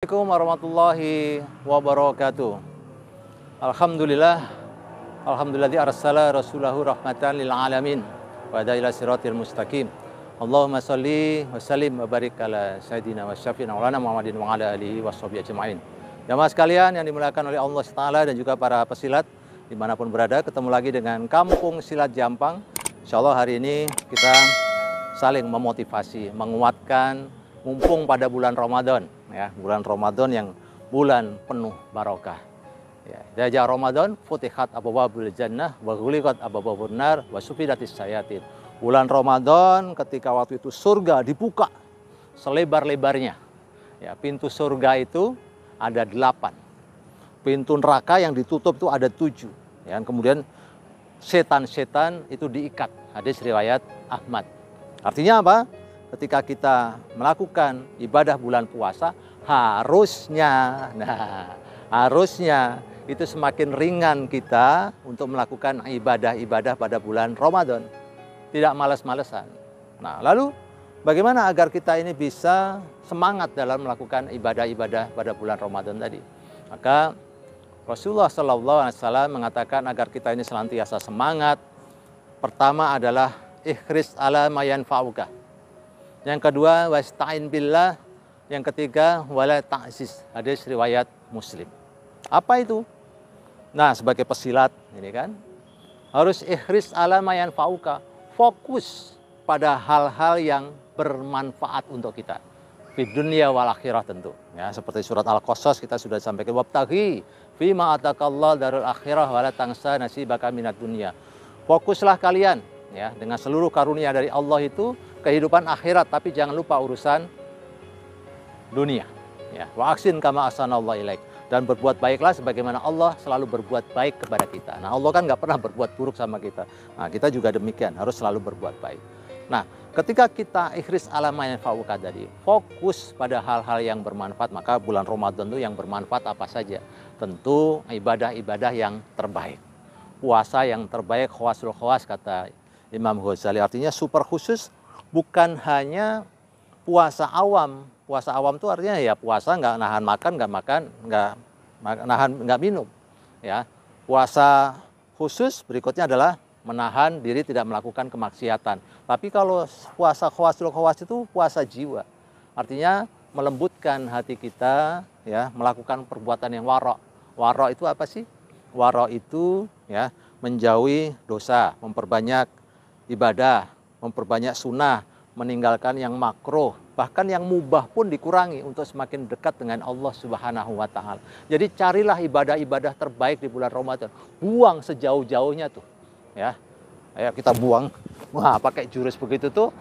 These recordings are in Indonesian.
Assalamualaikum warahmatullahi wabarakatuh. Alhamdulillah, alhamdulilladzi arsala rasulahu rahmatan lil alamin wa hada ila siratil mustaqim. Allahumma shalli wa sallim wa barik ala sayidina wa syafiina maulana Muhammadin wa ala alihi washabihi ajmain. Jamaah sekalian yang dimuliakan oleh Allah Taala dan juga para pesilat dimanapun berada, ketemu lagi dengan Kampung Silat Jampang. Insyaallah hari ini kita saling memotivasi, menguatkan, mumpung pada bulan Ramadan, ya, bulan Ramadan yang bulan penuh barokah. Ya, Dajjal Ramadan futihat abwabul jannah wa ghuliqat abwabun nar wa sufidatis syayatin. Bulan Ramadan ketika waktu itu surga dibuka selebar-lebarnya. Ya, pintu surga itu ada 8. Pintu neraka yang ditutup itu ada 7. Ya, kemudian setan-setan itu diikat. Hadis riwayat Ahmad. Artinya apa? Ketika kita melakukan ibadah bulan puasa, harusnya itu semakin ringan kita untuk melakukan ibadah-ibadah pada bulan Ramadan. Tidak malas-malesan. Nah, lalu bagaimana agar kita ini bisa semangat dalam melakukan ibadah-ibadah pada bulan Ramadan tadi? Maka Rasulullah SAW mengatakan agar kita ini senantiasa semangat. Pertama adalah ikhris ala mayan fa'uka. Yang kedua, wasta'in billah. Yang ketiga, wala ta'sis. Hadis riwayat Muslim. Apa itu? Nah, sebagai pesilat ini kan harus ikhris ala mayan fa'uka. Fokus pada hal-hal yang bermanfaat untuk kita. Di dunia wal akhirah tentu. Ya, seperti surat Al-Qasas kita sudah sampaikan, wabtaghi fima atakallah darul akhirah wala tangsa nasibaka minad dunya. Fokuslah kalian, ya, dengan seluruh karunia dari Allah itu kehidupan akhirat, tapi jangan lupa urusan dunia. Ya, wa aksin kama ahsanallahu ilaik, dan berbuat baiklah sebagaimana Allah selalu berbuat baik kepada kita. Nah, Allah kan nggak pernah berbuat buruk sama kita. Nah, kita juga demikian, harus selalu berbuat baik. Nah, ketika kita ikhris ala ma yanfa'uka tadi, fokus pada hal-hal yang bermanfaat, maka bulan Ramadan itu yang bermanfaat apa saja? Tentu ibadah-ibadah yang terbaik. Puasa yang terbaik, khawasul khawas kata Imam Ghazali, artinya super khusus. Bukan hanya puasa awam. Puasa awam itu artinya ya puasa nggak nahan makan, nggak minum. Ya, puasa khusus berikutnya adalah menahan diri tidak melakukan kemaksiatan. Tapi kalau puasa khawasul khawas itu puasa jiwa. Artinya melembutkan hati kita, ya, melakukan perbuatan yang waro'. Waro' itu apa sih? Waro' itu ya menjauhi dosa, memperbanyak ibadah, memperbanyak sunnah, meninggalkan yang makruh, bahkan yang mubah pun dikurangi untuk semakin dekat dengan Allah Subhanahu wa Ta'ala. Jadi carilah ibadah-ibadah terbaik di bulan Ramadan. Buang sejauh-jauhnya tuh. Ya. Ayo kita buang. Wah, pakai jurus begitu tuh.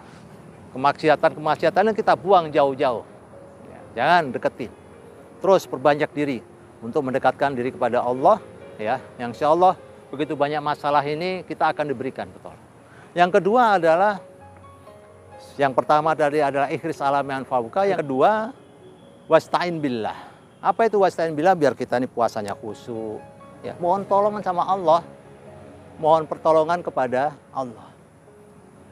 Kemaksiatan yang kita buang jauh-jauh. Ya, jangan deketin. Terus perbanyak diri untuk mendekatkan diri kepada Allah, ya. Yang insya Allah begitu banyak masalah ini kita akan diberikan betul. Yang kedua adalah, yang pertama tadi adalah ikhris ala ma yanfa'uka, yang kedua wasta'in billah. Apa itu wasta'in billah? Biar kita ini puasanya khusyuk, ya, mohon tolongan sama Allah, mohon pertolongan kepada Allah.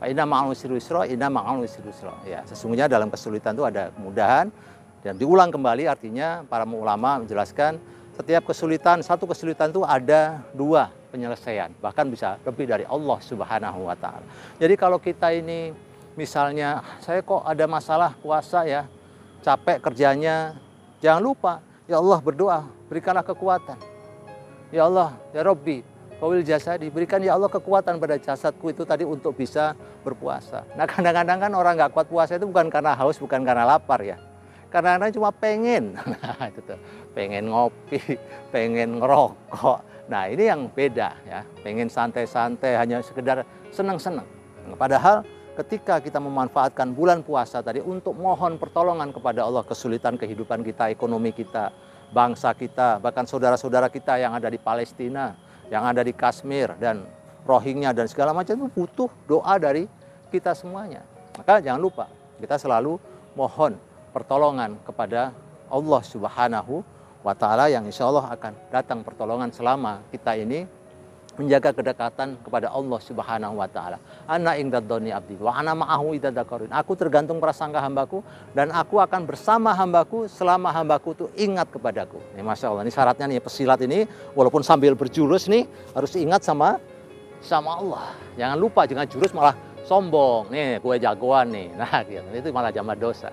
Inna ma'al usri yusra, inna ma'al usri yusra. Ya, sesungguhnya dalam kesulitan itu ada kemudahan, dan diulang kembali artinya para ulama menjelaskan setiap kesulitan, satu kesulitan itu ada 2 penyelesaian, bahkan bisa lebih dari Allah Subhanahu wa Ta'ala. Jadi kalau kita ini misalnya, saya kok ada masalah puasa ya, capek kerjanya, jangan lupa, ya Allah berdoa, berikanlah kekuatan. Ya Allah, ya Rabbi, qawil jasadi, berikan ya Allah kekuatan pada jasadku itu tadi untuk bisa berpuasa. Nah, kadang-kadang kan orang nggak kuat puasa itu bukan karena haus, bukan karena lapar ya. Karena cuma pengen, nah, itu tuh, pengen ngopi, pengen ngerokok. Nah, ini yang beda ya, pengen santai-santai, hanya sekedar senang-senang. Padahal ketika kita memanfaatkan bulan puasa tadi untuk mohon pertolongan kepada Allah, kesulitan kehidupan kita, ekonomi kita, bangsa kita, bahkan saudara-saudara kita yang ada di Palestina, yang ada di Kashmir dan Rohingya dan segala macam, itu butuh doa dari kita semuanya. Maka jangan lupa, kita selalu mohon pertolongan kepada Allah Subhanahu wa Ta'ala, yang insya Allah akan datang pertolongan selama kita ini menjaga kedekatan kepada Allah Subhanahu wa taala. Ana ingdadzoni abdi wa ana ma'ahu idza dzakarun. Aku tergantung prasangka hambaku dan aku akan bersama hambaku selama hambaku itu ingat kepadaku. Ini Masya Allah, ini syaratnya nih pesilat ini walaupun sambil berjurus nih harus ingat sama Allah. Jangan lupa, jangan jurus malah sombong. Nih, gue jagoan nih. Nah, gitu. Itu malah jambah dosa.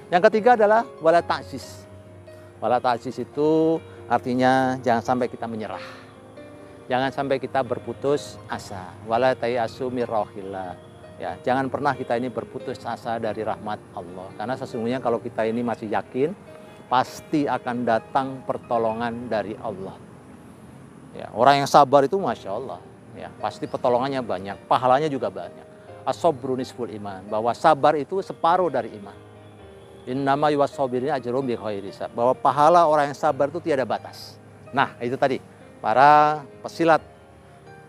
Yang ketiga adalah wala ta'sis. Wala ta'sis itu artinya jangan sampai kita menyerah. Jangan sampai kita berputus asa. Wala tayasu mir rauhillah. Ya, jangan pernah kita ini berputus asa dari rahmat Allah. Karena sesungguhnya kalau kita ini masih yakin pasti akan datang pertolongan dari Allah. Ya, orang yang sabar itu Masya Allah. Ya, pasti pertolongannya banyak, pahalanya juga banyak. As-sabru nisful iman, bahwa sabar itu separuh dari iman. Innama yuwassabirina ajrum bi ghairi hisab, bahwa pahala orang yang sabar itu tiada batas. Nah, itu tadi para pesilat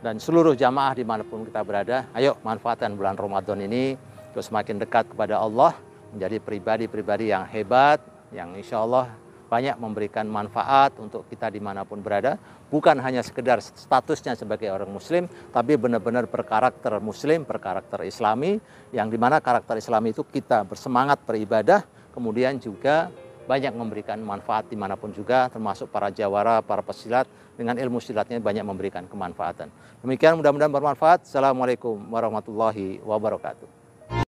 dan seluruh jamaah dimanapun kita berada, ayo manfaatkan bulan Ramadan ini terus semakin dekat kepada Allah, menjadi pribadi-pribadi yang hebat, yang insya Allah banyak memberikan manfaat untuk kita dimanapun berada, bukan hanya sekedar statusnya sebagai orang muslim, tapi benar-benar berkarakter muslim, berkarakter islami, yang dimana karakter islami itu kita bersemangat beribadah, kemudian juga banyak memberikan manfaat dimanapun juga, termasuk para jawara, para pesilat, dengan ilmu silatnya banyak memberikan kemanfaatan. Demikian, mudah-mudahan bermanfaat. Assalamualaikum warahmatullahi wabarakatuh.